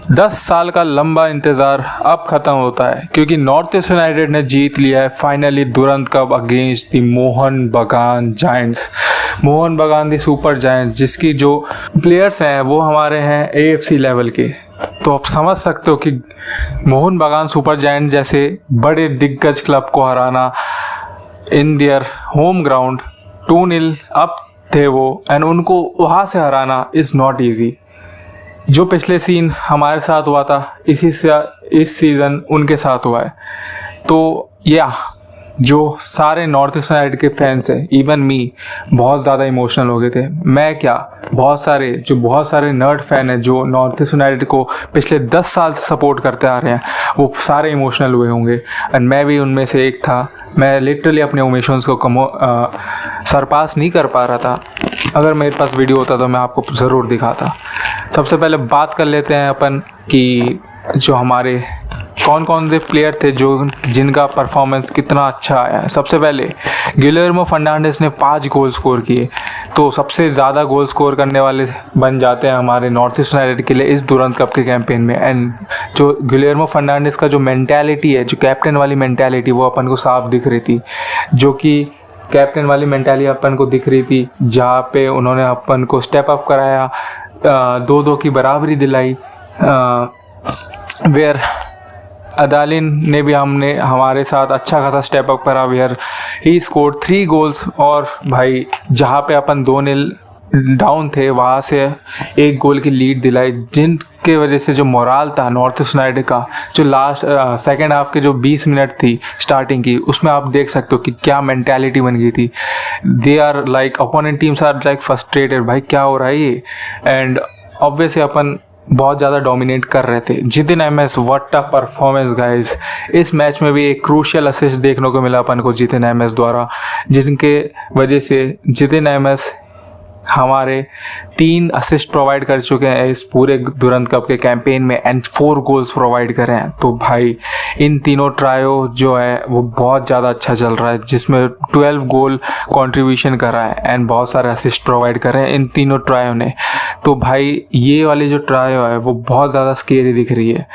10 साल का लंबा इंतज़ार अब ख़त्म होता है क्योंकि नॉर्थ ईस्ट यूनाइटेड ने जीत लिया है finally Durand cup against the Mohun Bagan giants. Mohan बगान दी सुपर जायंट्स जिसकी जो प्लेयर्स हैं वो हमारे हैं AFC लेवल के। तो आप समझ सकते हो कि मोहन बगान सुपर जायंट्स जैसे बड़े दिग्गज क्लब को हराना in their home ground 2-0 up थे वो, एंड उनको वहाँ से हराना इज़ नॉट ईजी। जो पिछले सीन हमारे साथ हुआ था इसी से इस सीज़न उनके साथ हुआ है। तो या जो सारे नॉर्थ ईस्ट यूनाइटेड के फैंस हैं, इवन मी, बहुत ज़्यादा इमोशनल हो गए थे। मैं क्या, बहुत सारे नर्ड फैन हैं जो नॉर्थ ईस्ट यूनाइटेड को पिछले 10 साल से सपोर्ट करते आ रहे हैं, वो सारे इमोशनल हुए होंगे एंड मैं भी उनमें से एक था। मैं लिटरली अपने इमोशंस को सरपास नहीं कर पा रहा था। अगर मेरे पास वीडियो होता तो मैं आपको ज़रूर दिखाता। सबसे पहले बात कर लेते हैं अपन कि जो हमारे कौन से प्लेयर थे जिनका परफॉर्मेंस कितना अच्छा आया है। सबसे पहले गिलेर्मो फर्नांडिस ने 5 गोल स्कोर किए, तो सबसे ज़्यादा गोल स्कोर करने वाले बन जाते हैं हमारे नॉर्थ ईस्ट यूनाइटेड के लिए इस दुरंत कप के कैंपेन में। एंड जो गिलेर्मो फर्नांडिस का जो मेंटालिटी है, जो कैप्टन वाली मेंटालिटी, वो अपन को साफ दिख रही थी। जो कि कैप्टन वाली मेंटालिटी अपन को दिख रही थी, जहाँ पे उन्होंने अपन को स्टेप अप कराया, 2-2 की बराबरी दिलाई। वेयर अदालिन ने भी हमारे साथ अच्छा खासा स्टेप अप करा, वेयर ही स्कोर्ड 3 गोल्स। और भाई जहाँ पे अपन 2-0 डाउन थे वहाँ से 1 गोल की लीड दिलाई, जिनके वजह से जो मोराल था नॉर्थ ईस्ट यूनाइटेड का, जो लास्ट सेकेंड हाफ के जो 20 मिनट थी स्टार्टिंग की, उसमें आप देख सकते हो कि क्या मेंटालिटी बन गई थी। They are like opponent teams are like frustrated, भाई क्या हो रहा है ये। एंड ऑब्वियसली अपन बहुत ज़्यादा डोमिनेट कर रहे थे। Jitin MS, what a performance guys. इस मैच में भी एक क्रूशियल असिस्ट देखने को मिला अपन को जितिन एमएस द्वारा, जिनके वजह से जितिन एमएस हमारे 3 असिस्ट प्रोवाइड कर चुके हैं इस पूरे दुरंत कप के कैंपेन में एंड 4 गोल्स प्रोवाइड करे हैं। तो भाई इन तीनों ट्रायो जो है वो बहुत ज़्यादा अच्छा चल रहा है, जिसमें 12 गोल कंट्रीब्यूशन करा है एंड बहुत सारे असिस्ट प्रोवाइड करे हैं इन तीनों ट्रायो ने। तो भाई ये वाली जो ट्रायो है वो बहुत ज़्यादा स्केरी दिख रही है।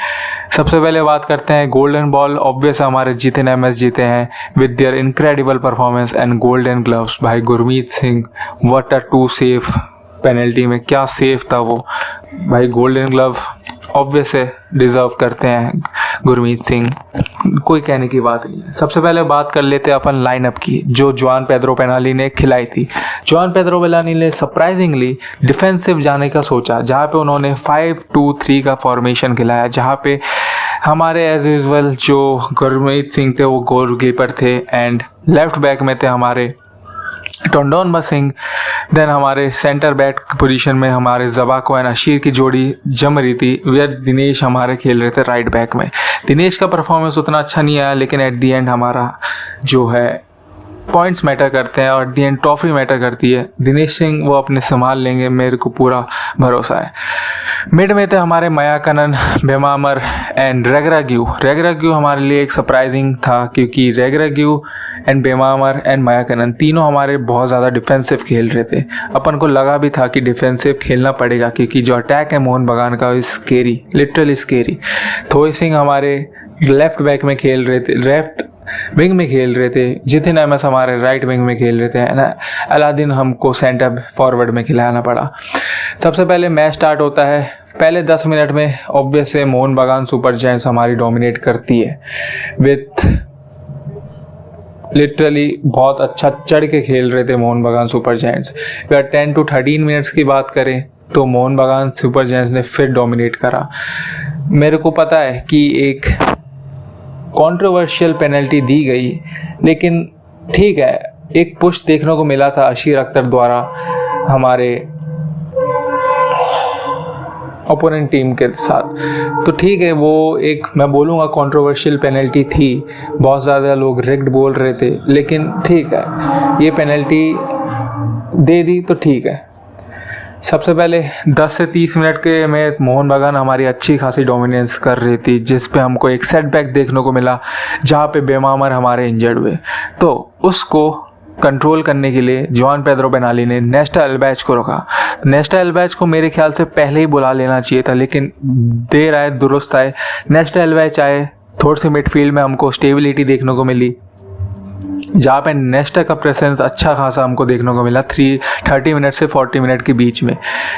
सबसे पहले बात करते हैं गोल्डन बॉल। ऑब्वियस हमारे जितिन एमएस जीते हैं with their incredible performance and golden gloves. भाई Gurmeet Singh, what a 2 save penalty में, क्या सेफ था वो। भाई गोल्डन ग्लव ऑब्वियस डिज़र्व करते हैं गुरमीत सिंह, कोई कहने की बात नहीं है। सबसे पहले बात कर लेते हैं अपन लाइनअप की, जो जुआन पेड्रो पेनाली ने खिलाई थी। जुआन पेड्रो पेनाली ने सरप्राइजिंगली डिफेंसिव जाने का सोचा, जहाँ पे उन्होंने 5-2-3 का फॉर्मेशन खिलाया, जहाँ पे हमारे एज यूजुअल जो गुरमीत सिंह थे वो गोलकीपर थे एंड लेफ्ट बैक में थे हमारे टोंडोनबा सिंह। देन हमारे सेंटर बैक पोजीशन में हमारे ज़बाको एंड अशीर की जोड़ी जम रही थी, वेयर दिनेश हमारे खेल रहे थे राइट बैक में। दिनेश का परफॉर्मेंस उतना अच्छा नहीं आया, लेकिन एट दी एंड हमारा जो है पॉइंट्स मैटर करते हैं और at the and trophy matter करती है। दिनेश सिंह वो अपने संभाल लेंगे, मेरे को पूरा भरोसा है। मिड में थे हमारे मयाकनन, बेमामर एंड रेगराग्यू हमारे लिए एक सरप्राइजिंग था, क्योंकि रेगराग्यू एंड बेमामर एंड मयाकनन तीनों हमारे बहुत ज़्यादा डिफेंसिव खेल रहे थे। अपन को लगा भी था कि डिफेंसिव खेलना पड़ेगा, क्योंकि जो अटैक है मोहन बगान का स्केरी, लिटरली स्केरी। थोई सिंह हमारे लेफ्ट बैक में खेल रहे थे, लेफ्ट विंग में खेल रहे थे। जितिन एमएस हमारे राइट विंग में खेल रहे थे ना। अलादीन हमको सेंटर फॉरवर्ड में खिलाना पड़ा। सबसे पहले मैच स्टार्ट होता है, पहले 10 मिनट में ऑब्वियस है मोहन बगान सुपर जायंट्स हमारी डोमिनेट करती है विथ लिटरली बहुत अच्छा चढ़ के खेल रहे थे मोहन बगान सुपर जायंट्स। अगर 10 to 13 मिनट्स की बात करें तो मोहन बगान सुपर जायंट्स ने फिर डोमिनेट करा। मेरे को पता है कि एक कंट्रोवर्शियल पेनल्टी दी गई, लेकिन ठीक है, एक पुश देखने को मिला था अशीर अख्तर द्वारा हमारे ओपोनेंट टीम के साथ। तो ठीक है, वो एक मैं बोलूँगा कंट्रोवर्शियल पेनल्टी थी, बहुत ज़्यादा लोग रिग्ड बोल रहे थे, लेकिन ठीक है, ये पेनल्टी दे दी तो ठीक है। सबसे पहले 10 से 30 मिनट के में मोहन बगान हमारी अच्छी खासी डोमिनेंस कर रही थी, जिस पे हमको एक सेटबैक देखने को मिला, जहाँ पे बेमामर हमारे इंजर्ड हुए। तो उसको कंट्रोल करने के लिए जुआन पेड्रो बेनाली ने नेस्टा एल्वेज को रखा। नेस्टा एल्वेज को मेरे ख्याल से पहले ही बुला लेना चाहिए था, लेकिन देर आए दुरुस्त आए। नेस्टा एल्वेज आए, थोड़ी सी मिडफील्ड में हमको स्टेबिलिटी देखने को मिली, जहाँ पे नेस्टा का प्रेजेंस अच्छा खासा हमको देखने को मिला 30 मिनट से 40 मिनट के बीच में,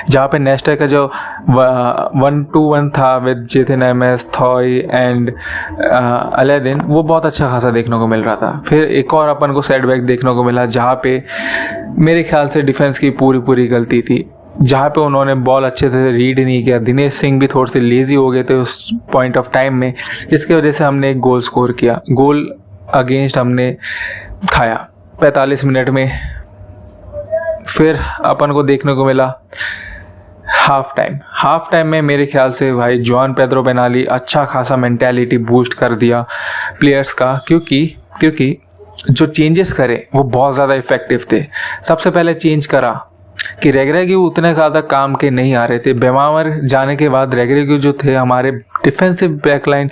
जहाँ पे नेस्टा का जो 1-2-1 था with Jithin MS, Thoi and Alaaeddine, वो बहुत अच्छा खासा देखने को मिल रहा था। फिर एक और अपन को सेटबैक देखने को मिला, जहाँ पे मेरे ख्याल से डिफेंस की पूरी गलती थी, जहाँ पे उन्होंने बॉल अच्छे से रीड नहीं किया। दिनेश सिंह भी थोड़े से लेज़ी हो गए थे उस पॉइंट ऑफ टाइम में, जिसकी वजह से हमने एक गोल स्कोर किया। गोल अगेंस्ट हमने खाया 45 मिनट में। फिर अपन को देखने को मिला हाफ टाइम में मेरे ख्याल से भाई जुआन पेड्रो बेनाली अच्छा खासा मेंटालिटी बूस्ट कर दिया प्लेयर्स का, क्योंकि जो चेंजेस करे वो बहुत ज़्यादा इफ़ेक्टिव थे। सबसे पहले चेंज करा कि रेग्रेग्यू उतने ज़्यादा काम के नहीं आ रहे थे। बेमावर जाने के बाद रेग्रेग्यू जो थे हमारे डिफेंसिव बैकलाइन,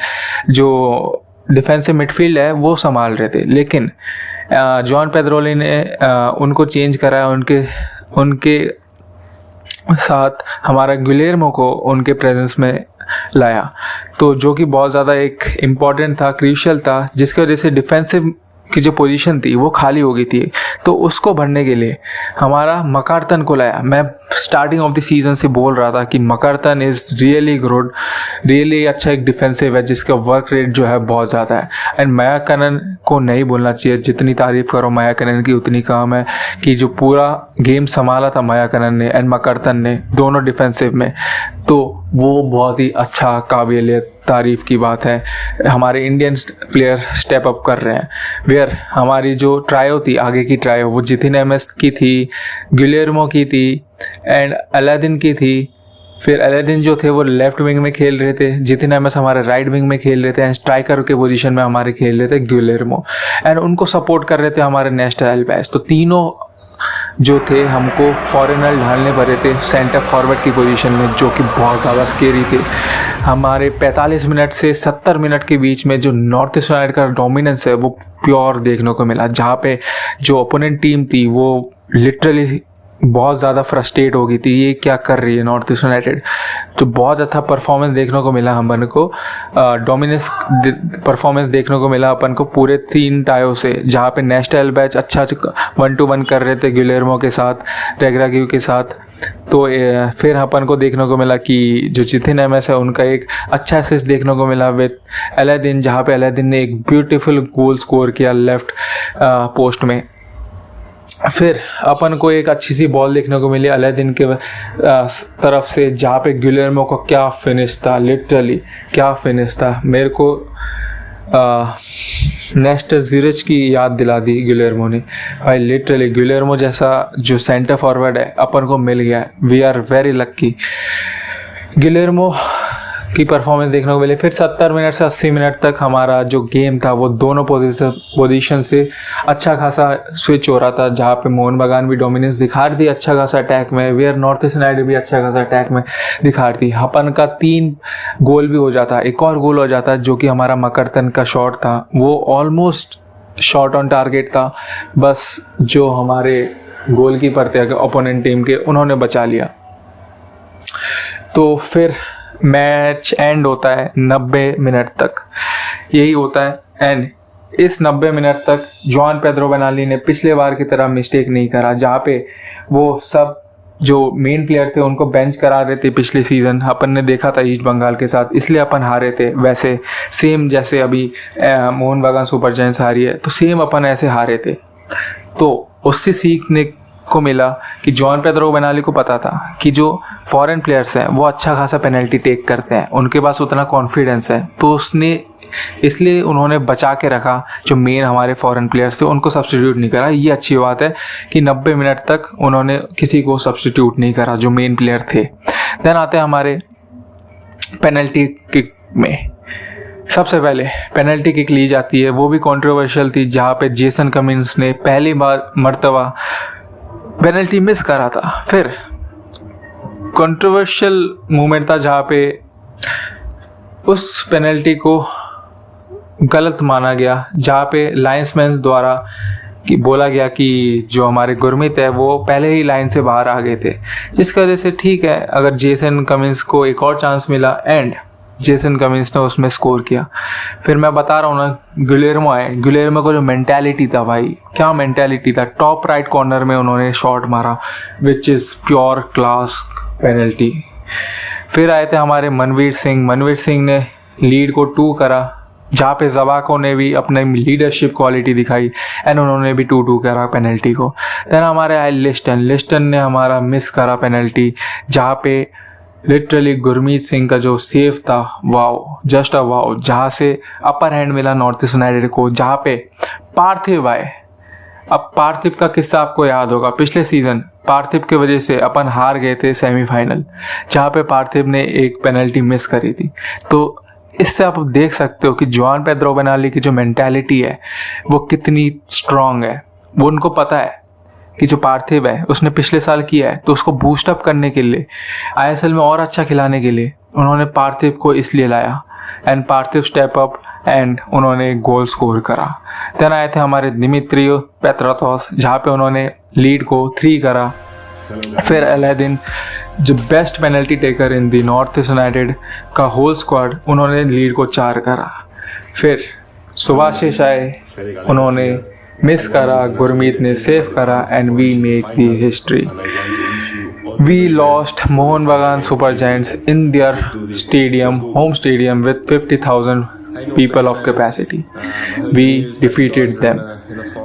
जो डिफेंसिव मिडफील्ड है, वो संभाल रहे थे, लेकिन जुआन पेड्रोली ने उनको चेंज करा, उनके साथ हमारा गिलेर्मो को उनके प्रेजेंस में लाया, तो जो कि बहुत ज़्यादा एक इम्पॉर्टेंट था, क्रूशियल था, जिसकी वजह से डिफेंसिव की जो पोजीशन थी वो खाली हो गई थी। तो उसको भरने के लिए हमारा मकार्थन को लाया। मैं स्टार्टिंग ऑफ द सीज़न से बोल रहा था कि मकार्थन इज़ रियली गुड, रियली अच्छा एक डिफेंसिव है जिसका वर्क रेट जो है बहुत ज़्यादा है। एंड मयाकनन को नहीं बोलना चाहिए, जितनी तारीफ़ करो मयाकनन की उतनी कम है, कि जो पूरा गेम संभाला था मयाकनन ने एंड मकार्थन ने दोनों डिफेंसिव में, तो वो बहुत ही अच्छा काबिल तारीफ़ की बात है। हमारे इंडियन प्लेयर स्टेप अप कर रहे हैं। वेयर हमारी जो ट्रायो थी, आगे की ट्रायो, वो जितिन एमएस की थी, गिलेर्मो की थी एंड अलादीन की थी। फिर अलादीन जो थे वो लेफ्ट विंग में खेल रहे थे, जितिन एमएस हमारे राइट विंग में खेल रहे थे एंड स्ट्राइकर के पोजीशन में हमारे खेल रहे थे गिलेर्मो, एंड उनको सपोर्ट कर रहे थे हमारे नेस्टा एल्वेज। तो तीनों जो थे हमको फॉरेनर ढालने पड़े थे सेंटर फॉरवर्ड की पोजीशन में, जो कि बहुत ज़्यादा स्केरी थे। हमारे 45 मिनट से 70 मिनट के बीच में जो नॉर्थ ईस्ट यूनाइटेड का डोमिनेंस है वो प्योर देखने को मिला, जहाँ पे जो ओपोनेंट टीम थी वो लिटरली बहुत ज़्यादा फ्रस्ट्रेट हो गई थी, ये क्या कर रही है नॉर्थ ईस्ट यूनाइटेड। तो बहुत अच्छा परफॉर्मेंस देखने को मिला अपन को, डोमिनेंस परफॉर्मेंस देखने को मिला अपन को पूरे 3 टायों से, जहाँ पे नेस्टा एल्वेज अच्छा 1-2-1 कर रहे थे गिलेर्मो के साथ, रेग्रेग्यू के साथ। तो फिर अपन को देखने को मिला कि जो जितिन एमएस है उनका एक अच्छा असिस्ट देखने को मिला विद अलादीन, जहाँ पे अलादीन ने एक ब्यूटीफुल गोल स्कोर किया लेफ्ट पोस्ट में। फिर अपन को एक अच्छी सी बॉल देखने को मिली अलादीन के तरफ से, जहाँ पे गिलेर्मो का क्या फिनिश था, लिटरली क्या फिनिश था। मेरे को नेस्टा ज़िरिच की याद दिला दी गिलेर्मो ने। भाई लिटरली गिलेर्मो जैसा जो सेंटर फॉरवर्ड है अपन को मिल गया है, we are very lucky. Guillermo की परफॉर्मेंस देखने को मिले। फिर 70 मिनट से 80 मिनट तक हमारा जो गेम था वो दोनों पोजीशन से अच्छा खासा स्विच हो रहा था, जहाँ पे मोहन बगान भी डोमिनेंस दिखा रही थी अच्छा खासा अटैक में, वेयर नॉर्थ ईस्ट यूनाइटेड भी अच्छा खासा अटैक में दिखा रही थी। अपन का 3 गोल भी हो जाता, एक और गोल हो जाता, जो कि हमारा मकरतन का शॉट था, वो ऑलमोस्ट शॉट ऑन टारगेट था, बस जो हमारे गोलकीपर थे ओपोनेंट टीम के उन्होंने बचा लिया। तो फिर मैच एंड होता है 90 मिनट तक, यही होता है। एंड इस 90 मिनट तक जुआन पेड्रो बेनाली ने पिछले बार की तरह मिस्टेक नहीं करा, जहाँ पे वो सब जो मेन प्लेयर थे उनको बेंच करा रहे थे। पिछले सीज़न अपन ने देखा था ईस्ट बंगाल के साथ, इसलिए अपन हारे थे। वैसे सेम जैसे अभी मोहन बगान सुपर जायंट्स हारी है, तो सेम अपन ऐसे हारे थे। तो उससे सीखने को मिला कि जुआन पेड्रो बेनाली को पता था कि जो फॉरेन प्लेयर्स हैं वो अच्छा खासा पेनल्टी टेक करते हैं, उनके पास उतना कॉन्फिडेंस है, तो इसलिए उन्होंने बचा के रखा। जो मेन हमारे फॉरेन प्लेयर्स थे उनको सब्स्टिट्यूट नहीं करा। ये अच्छी बात है कि 90 मिनट तक उन्होंने किसी को सब्स्टिट्यूट नहीं करा जो मेन प्लेयर थे। देन आते हैं हमारे पेनल्टी किक में। सबसे पहले पेनल्टी किक ली जाती है, वो भी कंट्रोवर्शियल थी, जहाँ पे जेसन कमिंस ने पहली मर्तबा पेनल्टी मिस करा था। फिर कंट्रोवर्शियल मूवमेंट था, जहाँ पे उस पेनल्टी को गलत माना गया, जहाँ पे लाइन्समैन द्वारा कि बोला गया कि जो हमारे गुरमीत है वो पहले ही लाइन से बाहर आ गए थे, जिसकी वजह से ठीक है अगर जेसन कमिंस को एक और चांस मिला एंड जेसन कमिंस ने उसमें स्कोर किया। फिर मैं बता रहा हूँ ना, गिलेर्मो आए, गिलेर्मो का जो मेंटालिटी था भाई, क्या मेंटालिटी था। टॉप राइट कॉर्नर में उन्होंने शॉट मारा which is pure class penalty. फिर आए थे हमारे मनवीर सिंह ने लीड को 2 करा, जहाँ पे जवाको ने भी अपने लीडरशिप क्वालिटी दिखाई एंड उन्होंने भी 2-2 करा पेनल्टी को। देन हमारे आए लिस्टन ने हमारा मिस करा पेनल्टी, जहाँ पे लिटरली गुरमीत सिंह का जो सेव था, वाओ, जस्ट अ वाओ, जहाँ से अपर हैंड मिला नॉर्थ ईस्ट यूनाइटेड को, जहाँ पे पार्थिव आए। अब पार्थिव का किस्सा आपको याद होगा, पिछले सीज़न पार्थिव की वजह से अपन हार गए थे सेमीफाइनल, जहाँ पे पार्थिव ने एक पेनल्टी मिस करी थी। तो इससे आप देख सकते हो कि जुआन पेड्रो बेनाली की जो मेंटालिटी है वो कितनी स्ट्रांग है। वो उनको पता है कि जो पार्थिव है उसने पिछले साल किया है, तो उसको बूस्ट अप करने के लिए, आईएसएल में और अच्छा खिलाने के लिए उन्होंने पार्थिव को इसलिए लाया and Parthiv step up and उन्होंने गोल स्कोर करा। देन आए थे हमारे दिमित्रियो पेत्रातोस, जहाँ पे उन्होंने लीड को 3 करा। फिर अलादीन जो best penalty taker in the north East United का होल स्क्वाड, उन्होंने लीड को 4 करा। फिर सुभाशिष आए, उन्होंने मिस करा, गुरमीत ने सेव करा and we make the history. We lost Mohun Bagan super giants in their stadium, home stadium with 50,000 people of capacity. We defeated them.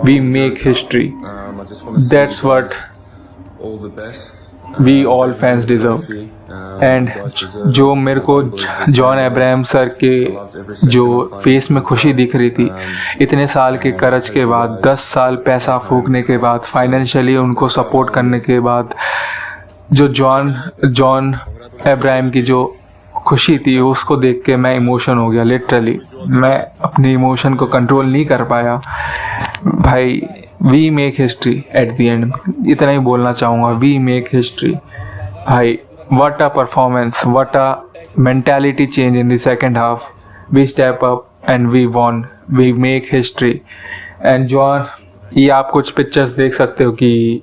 We make history. That's what we all fans deserve. And जो मेरे को John Abraham sir के जो face में खुशी दिख रही थी, इतने साल के कर्ज के बाद, 10 साल पैसा फूकने के बाद, फाइनेंशियली उनको सपोर्ट करने के बाद, जो जॉन अब्राहम की जो खुशी थी उसको देख के मैं इमोशन हो गया। लिटरली मैं अपने इमोशन को कंट्रोल नहीं कर पाया भाई। We make history at the end, इतना ही बोलना चाहूँगा, वी मेक हिस्ट्री भाई। What a performance, what a mentality change in the second half. We step up and we won, we make history. And John, ये आप कुछ pictures देख सकते हो कि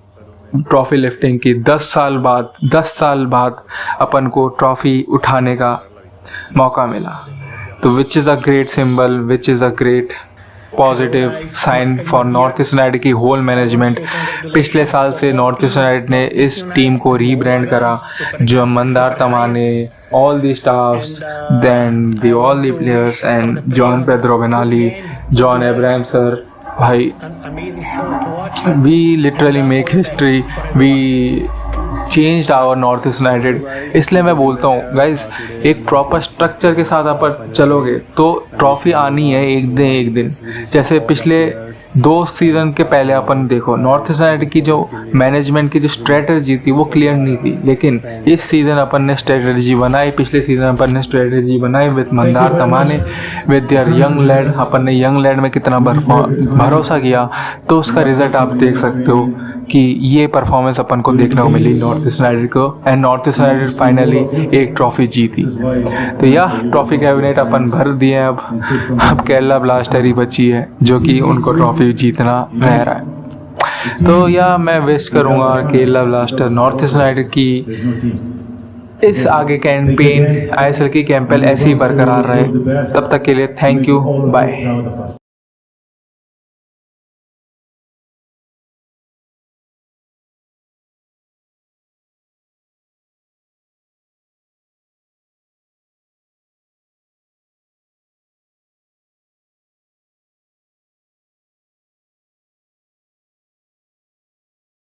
ट्रॉफी लिफ्टिंग की 10 साल बाद अपन को ट्रॉफी उठाने का मौका मिला, तो which is a great symbol, which is a great positive sign for North East United की होल मैनेजमेंट। पिछले साल से नॉर्थ ईस्ट यूनाइटेड ने इस टीम को रीब्रांड करा, जो Mandar तमाने, all the staffs, then all the players and John Pedro Benali, John Abraham sir, भाई we literally make history, we changed our North East United। इसलिए मैं बोलता हूँ गाइज, एक प्रॉपर स्ट्रक्चर के साथ आप चलोगे तो ट्रॉफी आनी है एक दिन। जैसे पिछले 2 सीज़न के पहले अपन देखो, नॉर्थ ईस्ट यूनाइटेड की जो मैनेजमेंट की जो स्ट्रेटजी थी वो क्लियर नहीं थी, लेकिन इस सीज़न अपन ने स्ट्रेटजी बनाई, पिछले सीज़न अपन ने स्ट्रेटजी बनाई with Mandar Tamhane, with their young lad. अपन ने यंग लैड में कितना भरोसा किया, तो उसका रिजल्ट आप देख सकते हो कि ये परफॉर्मेंस अपन को देखने को मिली नॉर्थ ईस्ट यूनाइटेड को, and north East United finally एक ट्रॉफी जीती। तो यह ट्रॉफी कैबिनेट अपन भर दिए हैं। अब केरला ब्लास्टर ही बची है जो कि उनको ट्रॉफी जीतना रह रहा है। तो यह मैं विश करूँगा Kerala blaster north East United की इस आगे कैंपेन, आईएसएल की कैंपेन ऐसे ही बरकरार रहे। तब तक के लिए थैंक यू, बाय।